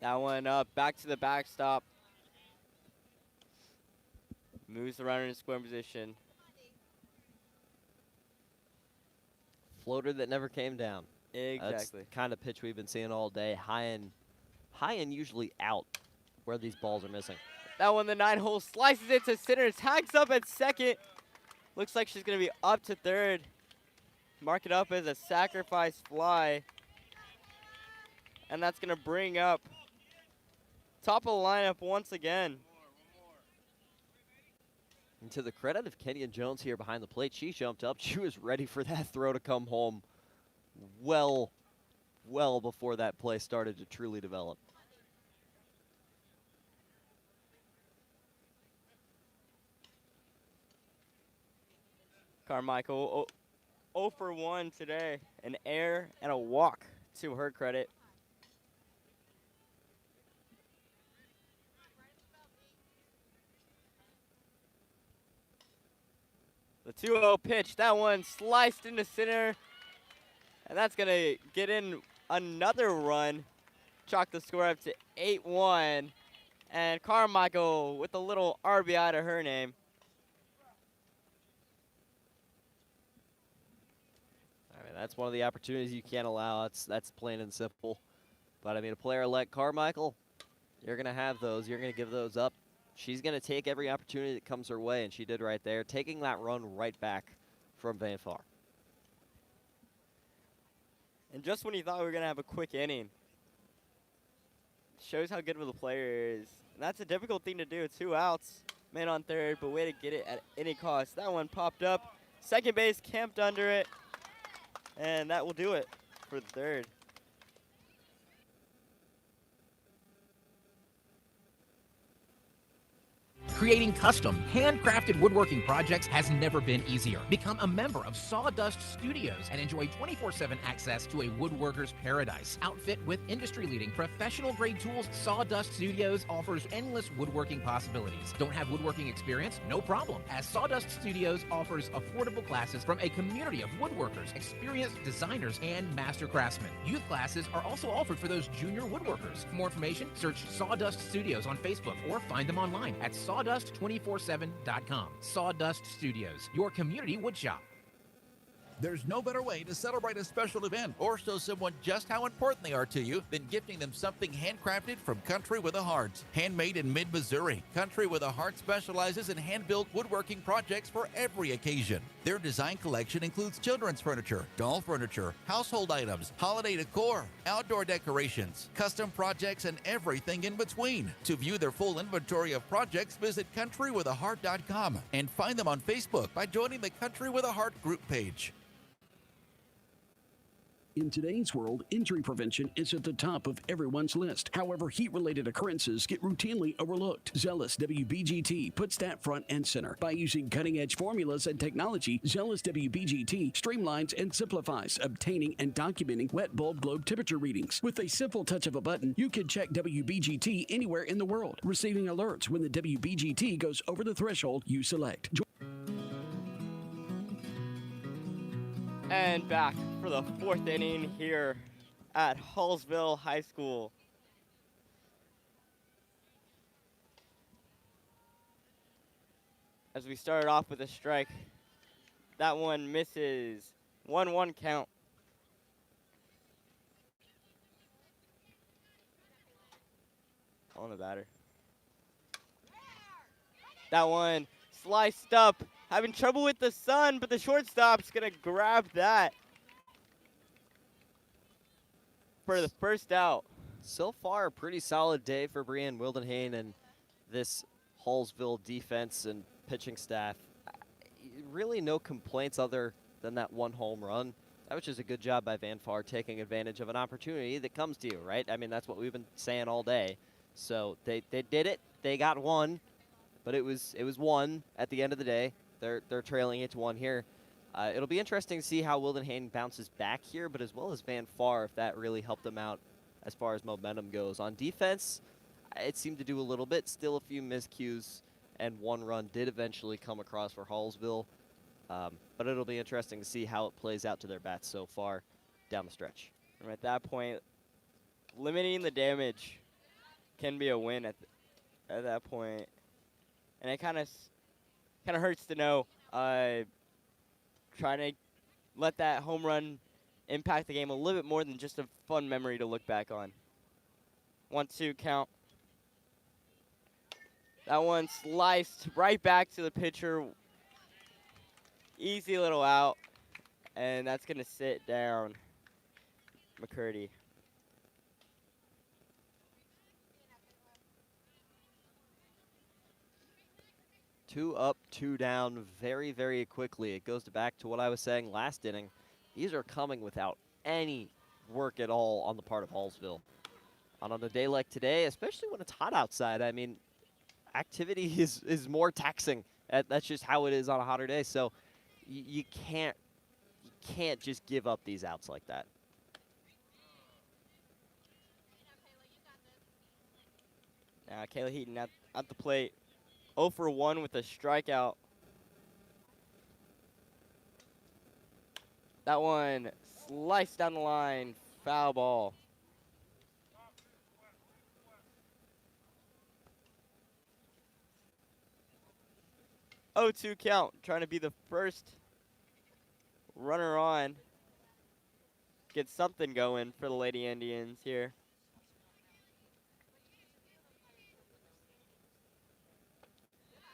That one up, back to the backstop. Moves the runner in scoring position. Floater that never came down. Exactly. That's the kind of pitch we've been seeing all day. High and usually out where these balls are missing. That one, the 9-hole slices it to center, tags up at second. Looks like she's going to be up to third. Mark it up as a sacrifice fly. And that's going to bring up top of the lineup once again. And to the credit of Kenyon Jones here behind the plate, she jumped up. She was ready for that throw to come home well before that play started to truly develop. Carmichael 0 for 1 today. An error and a walk to her credit. The 2-0 pitch, that one sliced into center. And that's going to get in another run. Chalk the score up to 8-1. And Carmichael with a little RBI to her name. I mean, that's one of the opportunities you can't allow. That's plain and simple. But, I mean, a player like Carmichael, you're going to have those. You're going to give those up. She's going to take every opportunity that comes her way, and she did right there, taking that run right back from Van Far. And just when you thought we were going to have a quick inning, shows how good of a player is. And that's a difficult thing to do. 2 outs, man on third, but way to get it at any cost. That one popped up. Second base camped under it, and that will do it for the third. Creating custom, handcrafted woodworking projects has never been easier. Become a member of Sawdust Studios and enjoy 24/7 access to a woodworker's paradise. Outfit with industry-leading professional-grade tools, Sawdust Studios offers endless woodworking possibilities. Don't have woodworking experience? No problem, as Sawdust Studios offers affordable classes from a community of woodworkers, experienced designers, and master craftsmen. Youth classes are also offered for those junior woodworkers. For more information, search Sawdust Studios on Facebook or find them online at sawdust247.com. Sawdust Studios, your community woodshop. There's no better way to celebrate a special event or show someone just how important they are to you than gifting them something handcrafted from Country with a Heart. Handmade in mid-Missouri, Country with a Heart specializes in hand-built woodworking projects for every occasion. Their design collection includes children's furniture, doll furniture, household items, holiday decor, outdoor decorations, custom projects, and everything in between. To view their full inventory of projects, visit countrywithaheart.com and find them on Facebook by joining the Country with a Heart group page. In today's world, injury prevention is at the top of everyone's list. However, heat-related occurrences get routinely overlooked. Zealous WBGT puts that front and center. By using cutting-edge formulas and technology, Zealous WBGT streamlines and simplifies obtaining and documenting wet bulb globe temperature readings. With a simple touch of a button, you can check WBGT anywhere in the world, receiving alerts when the WBGT goes over the threshold you select. And back for the 4th inning here at Hallsville High School. As we started off with a strike, that one misses. 1-1 count. On the batter. That one sliced up. Having trouble with the sun, but the shortstop's going to grab that for the first out. So far, a pretty solid day for Brianne Wildenhain and this Hallsville defense and pitching staff. Really no complaints other than that one home run. That was just a good job by Van Far taking advantage of an opportunity that comes to you, right? I mean, that's what we've been saying all day. So they did it. They got one, but it was one at the end of the day. They're trailing it to 1 here. It'll be interesting to see how Wildenhain bounces back here, but as well as Van Far, if that really helped them out as far as momentum goes. On defense, it seemed to do a little bit. Still a few miscues, and 1 run did eventually come across for Hallsville. But it'll be interesting to see how it plays out to their bats so far down the stretch. And at that point, limiting the damage can be a win at that point. And it kind of hurts to know trying to let that home run impact the game a little bit more than just a fun memory to look back on. 1-2 count. That one sliced right back to the pitcher. Easy little out. And that's going to sit down McCurdy. Two up, two down very, very quickly. It goes back to what I was saying last inning. These are coming without any work at all on the part of Hallsville. And on a day like today, especially when it's hot outside, I mean, activity is more taxing. That's just how it is on a hotter day. So you can't just give up these outs like that. Now Kayla Heaton at the plate. 0 for 1 with a strikeout. That one sliced down the line. Foul ball. Oh, 2 count. Trying to be the first runner on. Get something going for the Lady Indians here.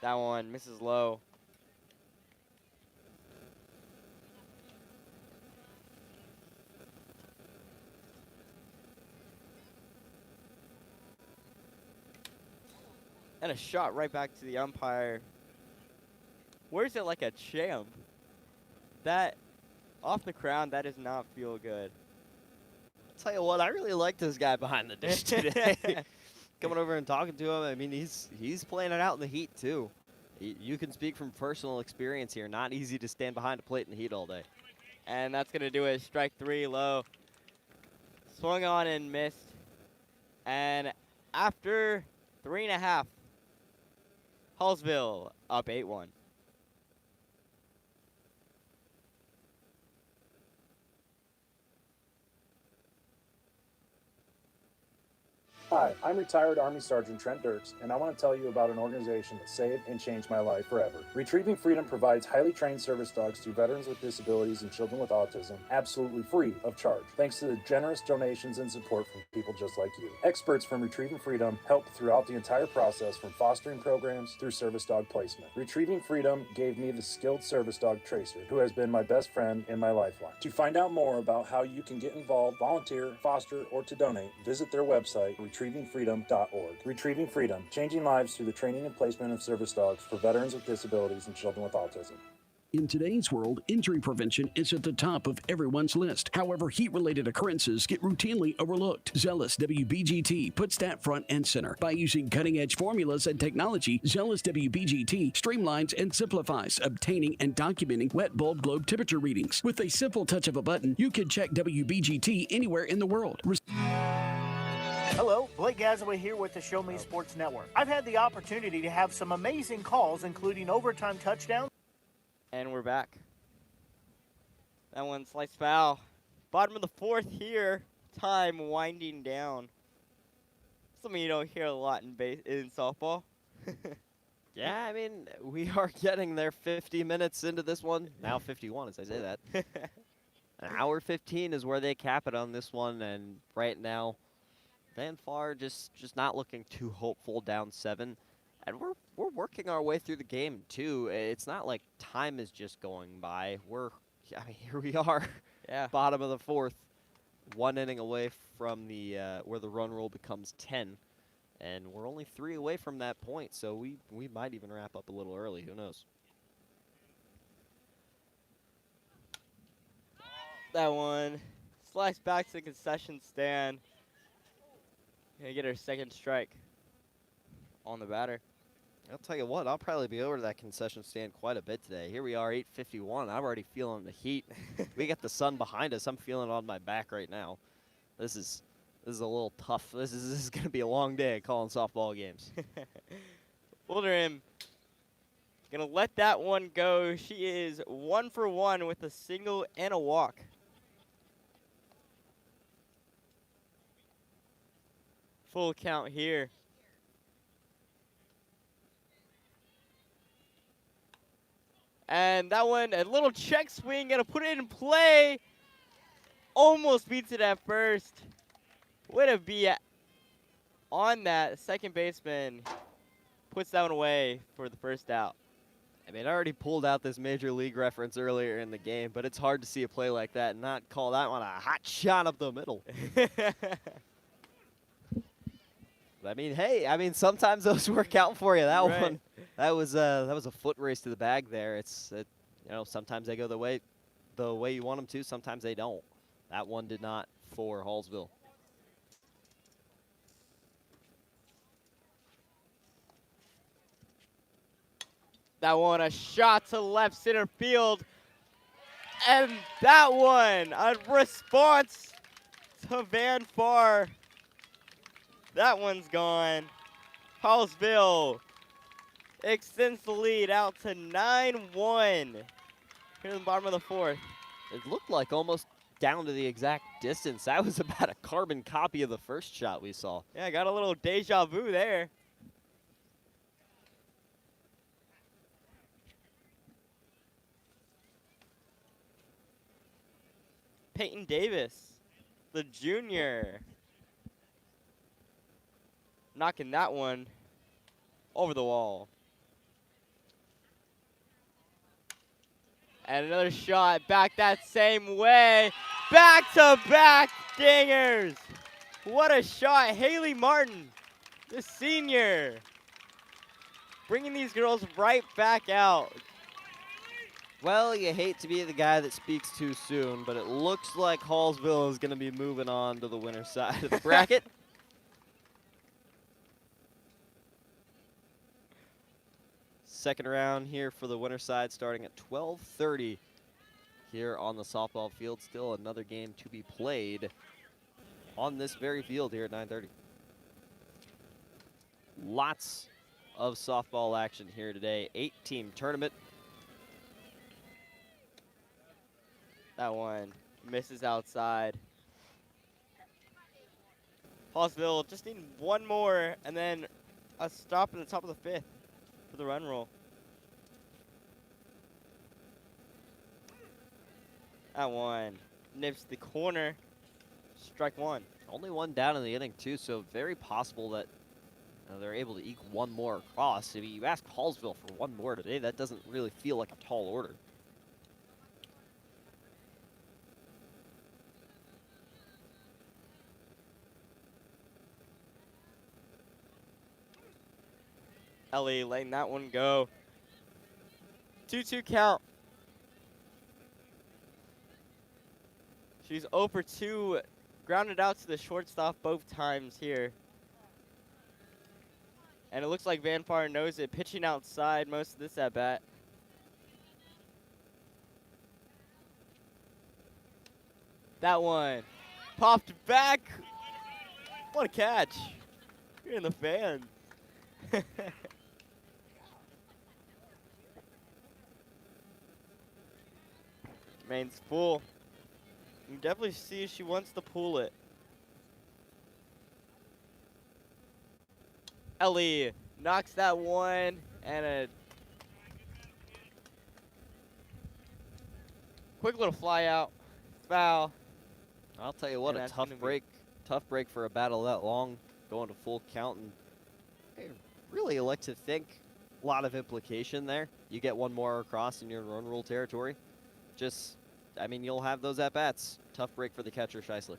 That one misses low. And a shot right back to the umpire. Where's it like a champ? That, off the crown, that does not feel good. Tell you what, I really like this guy behind the dish today. Coming over and talking to him, I mean, he's playing it out in the heat, too. You can speak from personal experience here. Not easy to stand behind a plate in the heat all day. And that's going to do it. Strike 3 low. Swung on and missed. And after 3.5, Hallsville up 8-1. Hi, I'm retired Army Sergeant Trent Dirks, and I want to tell you about an organization that saved and changed my life forever. Retrieving Freedom provides highly trained service dogs to veterans with disabilities and children with autism, absolutely free of charge, thanks to the generous donations and support from people just like you. Experts from Retrieving Freedom help throughout the entire process, from fostering programs through service dog placement. Retrieving Freedom gave me the skilled service dog Tracer, who has been my best friend and my lifeline. To find out more about how you can get involved, volunteer, foster, or to donate, visit their website, retrievingfreedom.org. Retrieving Freedom, changing lives through the training and placement of service dogs for veterans with disabilities and children with autism. In today's world, injury prevention is at the top of everyone's list. However, heat-related occurrences get routinely overlooked. Zealous WBGT puts that front and center. By using cutting-edge formulas and technology, Zealous WBGT streamlines and simplifies obtaining and documenting wet bulb globe temperature readings. With a simple touch of a button, you can check WBGT anywhere in the world. Hello, Blake Gazaway here with the Show Me Sports Network. I've had the opportunity to have some amazing calls, including overtime touchdowns. And we're back. That one sliced foul. Bottom of the 4th here. Time winding down. Something you don't hear a lot in softball. Yeah, I mean, we are getting there 50 minutes into this one. Now 51 as I say that. An hour 15 is where they cap it on this one, and right now, Van Far just not looking too hopeful, down 7. And we're working our way through the game too. It's not like time is just going by. Here we are, yeah. Bottom of the 4th, 1 inning away from the where the run rule becomes 10, and we're only 3 away from that point. So we might even wrap up a little early. Who knows? That one sliced back to the concession stand. Gonna get her second strike on the batter. I'll tell you what, I'll probably be over to that concession stand quite a bit today. Here we are, 8:51. I'm already feeling the heat. We got the sun behind us. I'm feeling it on my back right now. This is a little tough. This is going to be a long day calling softball games. Wilderham gonna let that one go. She is 1 for 1 with a single and a walk. Full count here. And that one, a little check swing, gonna put it in play. Almost beats it at first. Way to be on that. Second baseman puts that one away for the first out. I mean, I already pulled out this Major League reference earlier in the game, but it's hard to see a play like that and not call that one a hot shot up the middle. I mean, hey, sometimes those work out for you. That Right. one, that was a foot race to the bag there. Sometimes they go the way you want them to. Sometimes they don't. That one did not for Hallsville. That one, a shot to left center field. And that one, a response to Van Far. That one's gone. Hallsville extends the lead out to 9-1 here in the bottom of the fourth. It looked like almost down to the exact distance. That was about a carbon copy of the first shot we saw. Yeah, got a little deja vu there. Peyton Davis, the junior, knocking that one over the wall. And another shot back that same way. Back-to-back dingers. What a shot. Haley Martin, the senior, bringing these girls right back out. Well, you hate to be the guy that speaks too soon, but it looks like Hallsville is going to be moving on to the winner's side of the bracket. Second round here for the winner's side starting at 12:30 here on the softball field. Still another game to be played on this very field here at 9:30. Lots of softball action here today. 8-team tournament. That one misses outside. Hallsville just need one more and then a stop at the top of the fifth for the run roll. That one nips the corner. Strike one. Only one down in the inning, too, so very possible that they're able to eke one more across. I mean, you ask Hallsville for one more today, that doesn't really feel like a tall order. Ellie letting that one go. 2-2 count. She's 0 for 2, grounded out to the shortstop both times here. And it looks like Van Far knows it, pitching outside most of this at bat. That one popped back. What a catch. You're in the fan. Main's full. You can definitely see she wants to pull it. Ellie knocks that one and a quick little fly out. Foul. I'll tell you what, And a that's tough gonna break. Tough break for a battle that long, going to full count. And I really like to think a lot of implication there. You get one more across in your run rule territory. Just, I mean, you'll have those at-bats. Tough break for the catcher, Scheisler.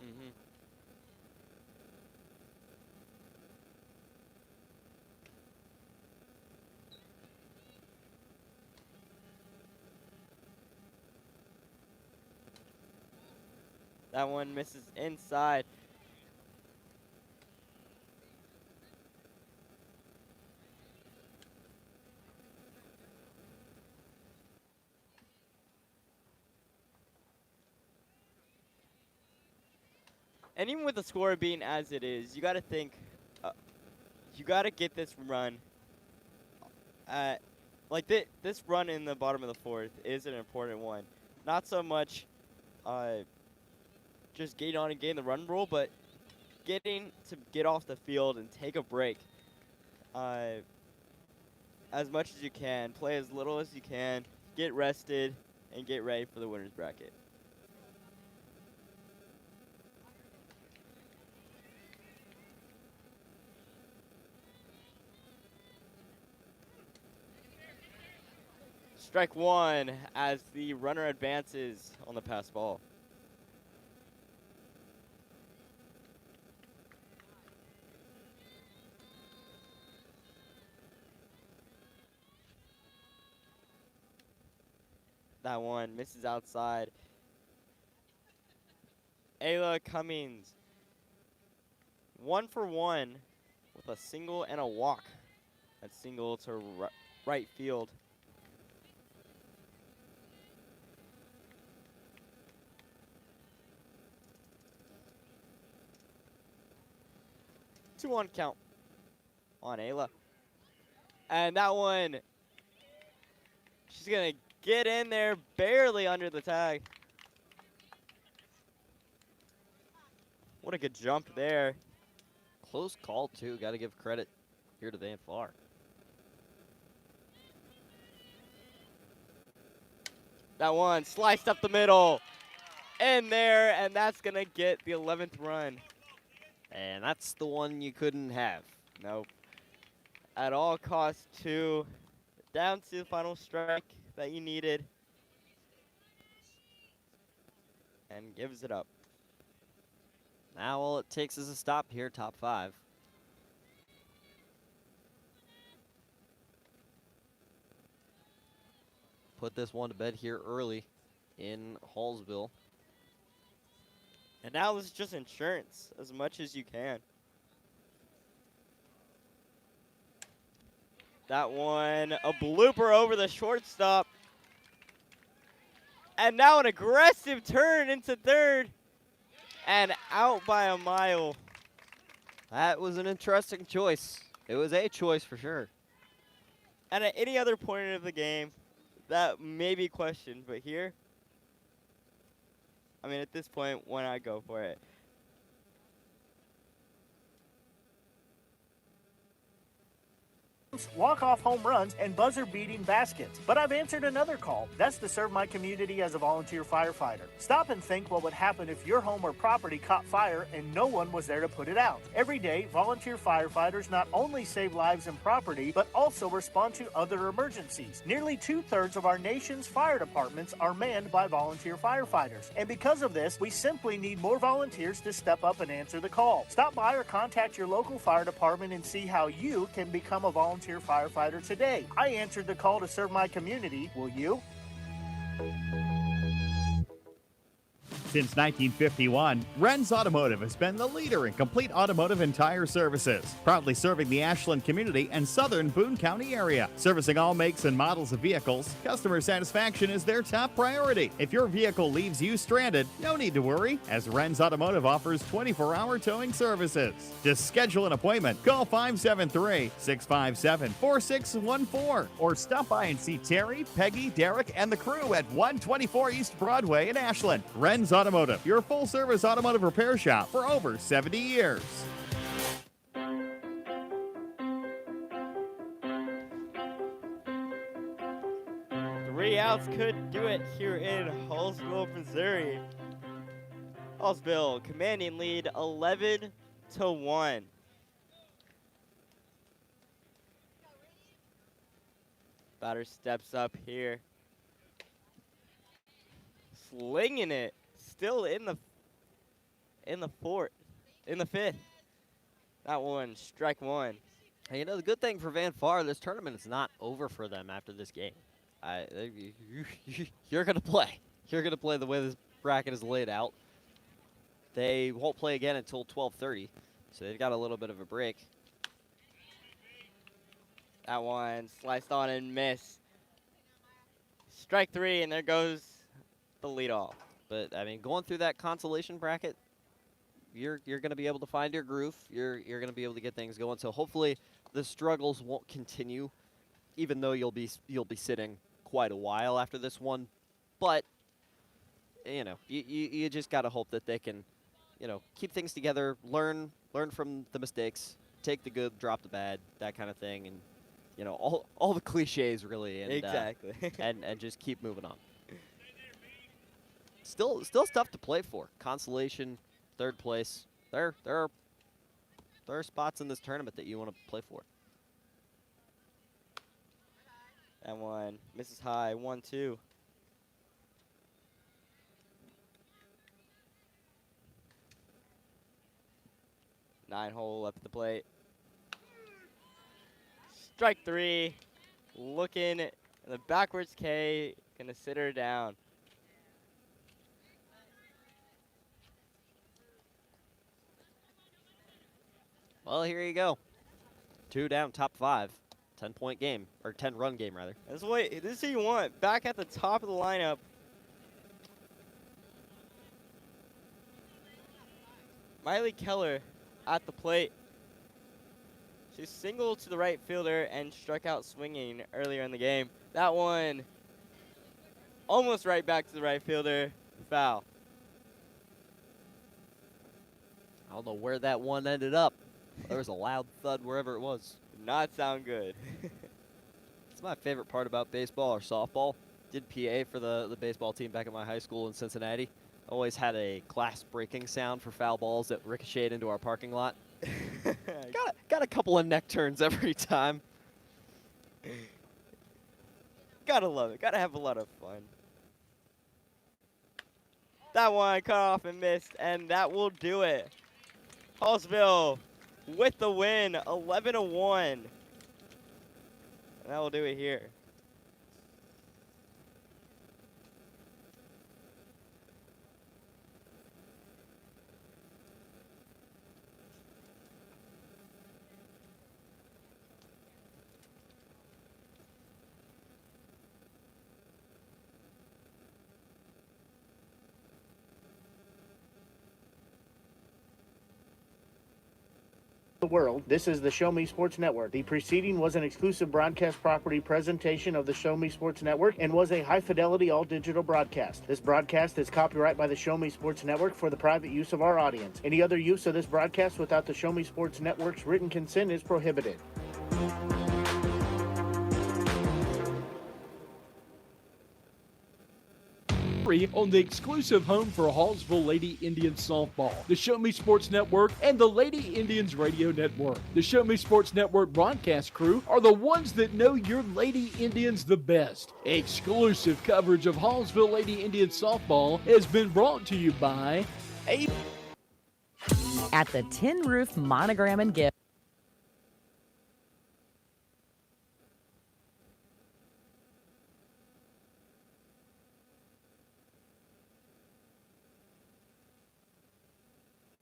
Mm-hmm. That one misses inside. And even with the score being as it is, you got to think, you got to get this run. This run in the bottom of the fourth is an important one. Not so much just getting on and getting the run rule, but getting to get off the field and take a break as much as you can. Play as little as you can. Get rested and get ready for the winner's bracket. Strike one as the runner advances on the pass ball. That one misses outside. Ayla Cummings, 1 for 1 with a single and a walk. That single to right field. Two-one count on Ayla. And that one, she's going to get in there barely under the tag. What a good jump there. Close call, too. Got to give credit here to Van Far. That one sliced up the middle. In there, and that's going to get the 11th run. And that's the one you couldn't have. Nope. At all costs, 2. Down to the final strike that you needed. And gives it up. Now all it takes is a stop here, top 5. Put this one to bed here early in Hallsville. And now this is just insurance as much as you can. That one, a blooper over the shortstop. And now an aggressive turn into third. And out by a mile. That was an interesting choice. It was a choice for sure. And at any other point of the game, that may be questioned. But here, I mean, at this point, why not go for it? Walk-off home runs, and buzzer-beating baskets. But I've answered another call. That's to serve my community as a volunteer firefighter. Stop and think what would happen if your home or property caught fire and no one was there to put it out. Every day, volunteer firefighters not only save lives and property, but also respond to other emergencies. Nearly 2/3 of our nation's fire departments are manned by volunteer firefighters. And because of this, we simply need more volunteers to step up and answer the call. Stop by or contact your local fire department and see how you can become a volunteer firefighter today. I answered the call to serve my community. Will you? Since 1951, Ren's Automotive has been the leader in complete automotive and tire services, proudly serving the Ashland community and southern Boone County area. Servicing all makes and models of vehicles, customer satisfaction is their top priority. If your vehicle leaves you stranded, no need to worry, as Ren's Automotive offers 24-hour towing services. To schedule an appointment, call 573-657-4614 or stop by and see Terry, Peggy, Derek, and the crew at 124 East Broadway in Ashland. Ren's Automotive, your full-service automotive repair shop for over 70 years. 3 outs could do it here in Hallsville, Missouri. Hallsville commanding lead 11-1. Batter steps up here. Slinging it. Still in the fifth. That one, strike one. Hey, you know, the good thing for Van Far, this tournament is not over for them after this game. You're going to play. You're going to play the way this bracket is laid out. They won't play again until 12:30, so they've got a little bit of a break. That one sliced on and missed. Strike three, and there goes the leadoff. But, I mean, going through that consolation bracket, you're going to be able to find your groove. You're going to be able to get things going. So hopefully the struggles won't continue, even though you'll be sitting quite a while after this one. But, you know, you just got to hope that they can, you know, keep things together, learn from the mistakes, take the good, drop the bad, that kind of thing, and, you know, all the cliches really. And, exactly. and just keep moving on. Still stuff to play for. Consolation, third place. There are spots in this tournament that you want to play for. That one misses high. 1-2. Nine hole up at the plate. Strike three. Looking in the backwards K. Gonna sit her down. Well, here you go. 2 down, top 5. 10-point game, or 10-run game, rather. This is who you want. Back at the top of the lineup. Miley Keller at the plate. She singled to the right fielder and struck out swinging earlier in the game. That one almost right back to the right fielder. Foul. I don't know where that one ended up. There was a loud thud wherever it was. Did not sound good. It's my favorite part about baseball or softball. Did PA for the baseball team back at my high school in Cincinnati. Always had a glass-breaking sound for foul balls that ricocheted into our parking lot. got a couple of neck turns every time. Gotta love it. Gotta have a lot of fun. That one cut off and missed, and that will do it. Hallsville with the win, 11-1. And that will do it here. The world. This is the Show Me Sports Network. The preceding was an exclusive broadcast property presentation of the Show Me Sports Network and was a high-fidelity all-digital broadcast. This broadcast is copyright by the Show Me Sports Network for the private use of our audience. Any other use of this broadcast without the Show Me Sports Network's written consent is prohibited. On the exclusive home for Hallsville Lady Indians softball, the Show Me Sports Network, and the Lady Indians Radio Network. The Show Me Sports Network broadcast crew are the ones that know your Lady Indians the best. Exclusive coverage of Hallsville Lady Indians softball has been brought to you by At the Tin Roof Monogram and Gift.